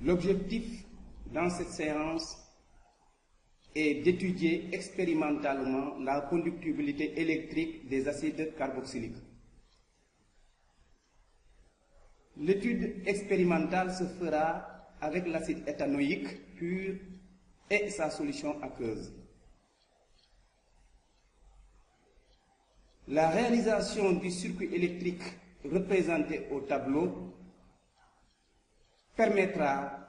L'objectif dans cette séance est d'étudier expérimentalement la conductibilité électrique des acides carboxyliques. L'étude expérimentale se fera avec l'acide éthanoïque pur et sa solution aqueuse. La réalisation du circuit électrique représenté au tableau permettra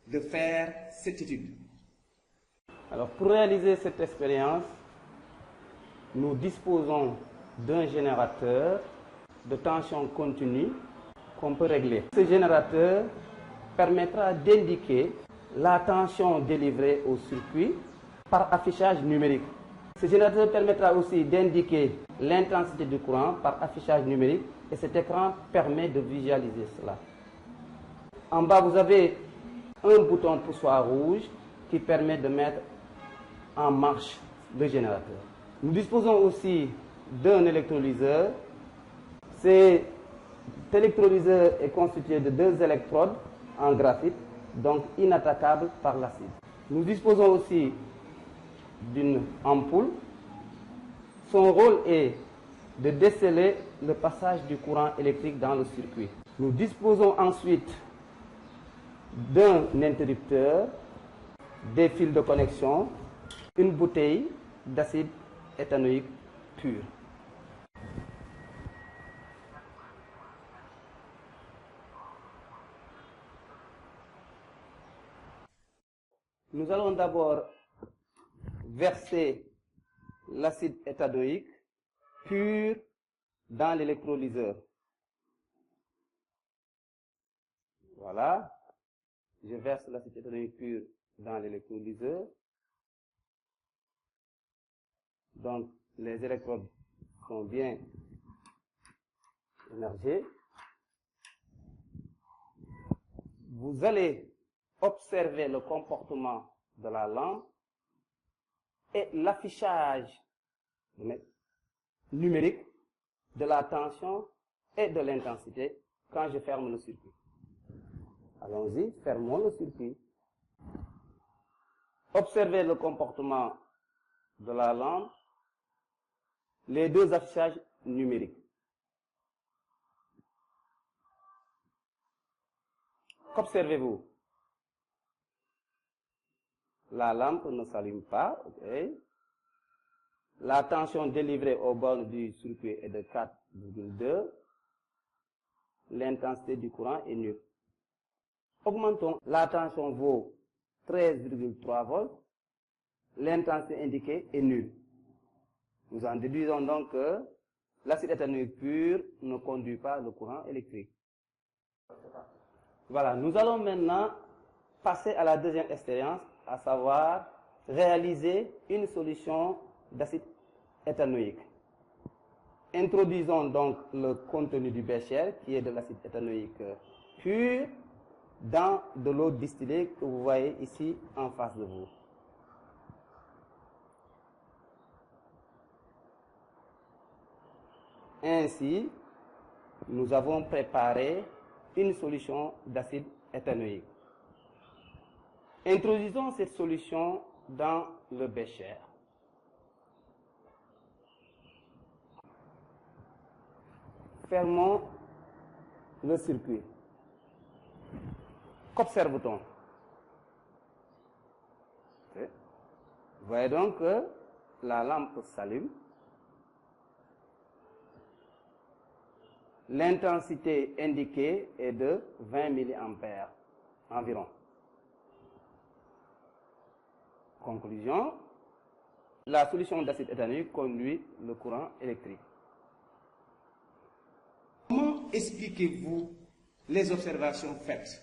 de faire cette étude. Alors, pour réaliser cette expérience, nous disposons d'un générateur de tension continue qu'on peut régler. Ce générateur permettra d'indiquer la tension délivrée au circuit par affichage numérique. Ce générateur permettra aussi d'indiquer l'intensité du courant par affichage numérique et cet écran permet de visualiser cela. En bas, vous avez un bouton poussoir rouge qui permet de mettre en marche le générateur. Nous disposons aussi d'un électrolyseur. Cet électrolyseur est constitué de 2 électrodes en graphite, donc inattaquables par l'acide. Nous disposons aussi d'une ampoule. Son rôle est de déceler le passage du courant électrique dans le circuit. Nous disposons ensuite d'un interrupteur, des fils de connexion, une bouteille d'acide éthanoïque pur. Nous allons d'abord verser l'acide éthanoïque pur dans l'électrolyseur. Voilà. Je verse l'acide éthanoïque pur dans l'électrolyseur. Donc, les électrodes sont bien émergées. Vous allez observer le comportement de la lampe et l'affichage numérique de la tension et de l'intensité quand je ferme le circuit. Allons-y, fermons le circuit. Observez le comportement de la lampe, les 2 affichages numériques. Qu'observez-vous? La lampe ne s'allume pas. Okay. La tension délivrée aux bornes du circuit est de 4,2. L'intensité du courant est nulle. Augmentons. La tension vaut 13,3 volts. L'intensité indiquée est nulle. Nous en déduisons donc que l'acide éthanoïque pur ne conduit pas le courant électrique. Voilà, nous allons maintenant passer à la deuxième expérience, à savoir réaliser une solution d'acide éthanoïque. Introduisons donc le contenu du bécher, qui est de l'acide éthanoïque pur, dans de l'eau distillée que vous voyez ici en face de vous. Ainsi, nous avons préparé une solution d'acide éthanoïque. Introduisons cette solution dans le bécher. Fermons le circuit. Qu'observe-t-on? Vous voyez donc que la lampe s'allume. L'intensité indiquée est de 20 mA environ. Conclusion, la solution d'acide éthanoïque conduit le courant électrique. Comment expliquez-vous les observations faites?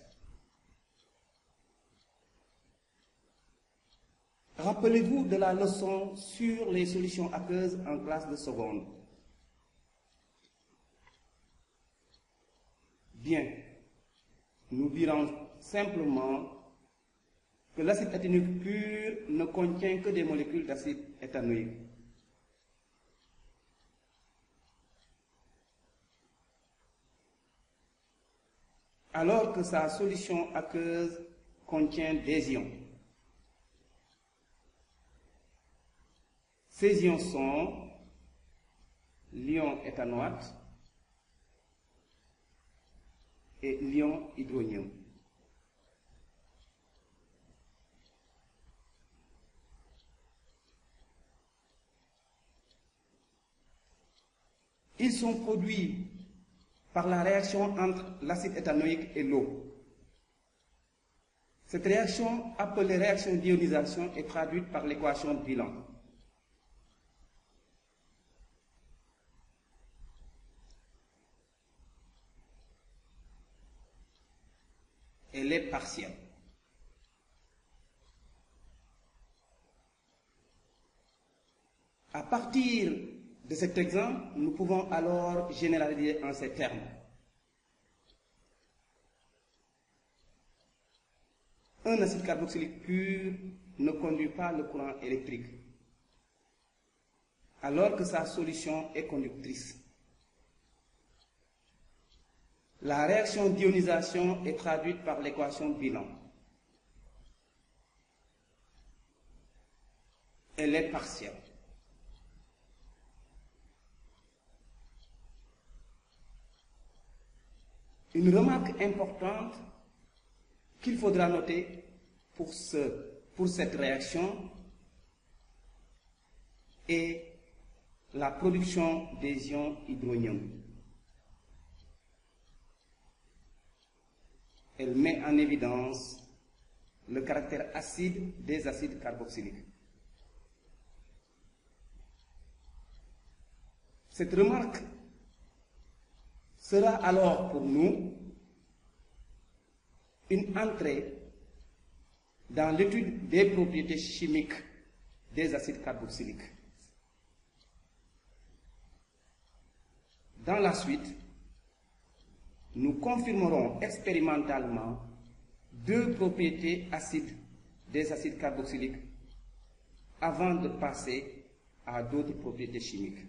Rappelez-vous de la leçon sur les solutions aqueuses en classe de seconde. Bien, nous dirons simplement que l'acide éthanoïque pur ne contient que des molécules d'acide éthanoïque. alors que sa solution aqueuse contient des ions. Ces ions sont l'ion éthanoate et l'ion hydronium. Ils sont produits par la réaction entre l'acide éthanoïque et l'eau. Cette réaction, appelée réaction d'ionisation, est traduite par l'équation de bilan. Elle est partielle. À partir de cet exemple, nous pouvons alors généraliser en ces termes. Un acide carboxylique pur ne conduit pas le courant électrique, alors que sa solution est conductrice. La réaction d'ionisation est traduite par l'équation de bilan. Elle est partielle. Une remarque importante qu'il faudra noter pour cette réaction est la production des ions hydronium. Elle met en évidence le caractère acide des acides carboxyliques. Cette remarque sera alors pour nous une entrée dans l'étude des propriétés chimiques des acides carboxyliques. Dans la suite, nous confirmerons expérimentalement deux propriétés acides des acides carboxyliques avant de passer à d'autres propriétés chimiques.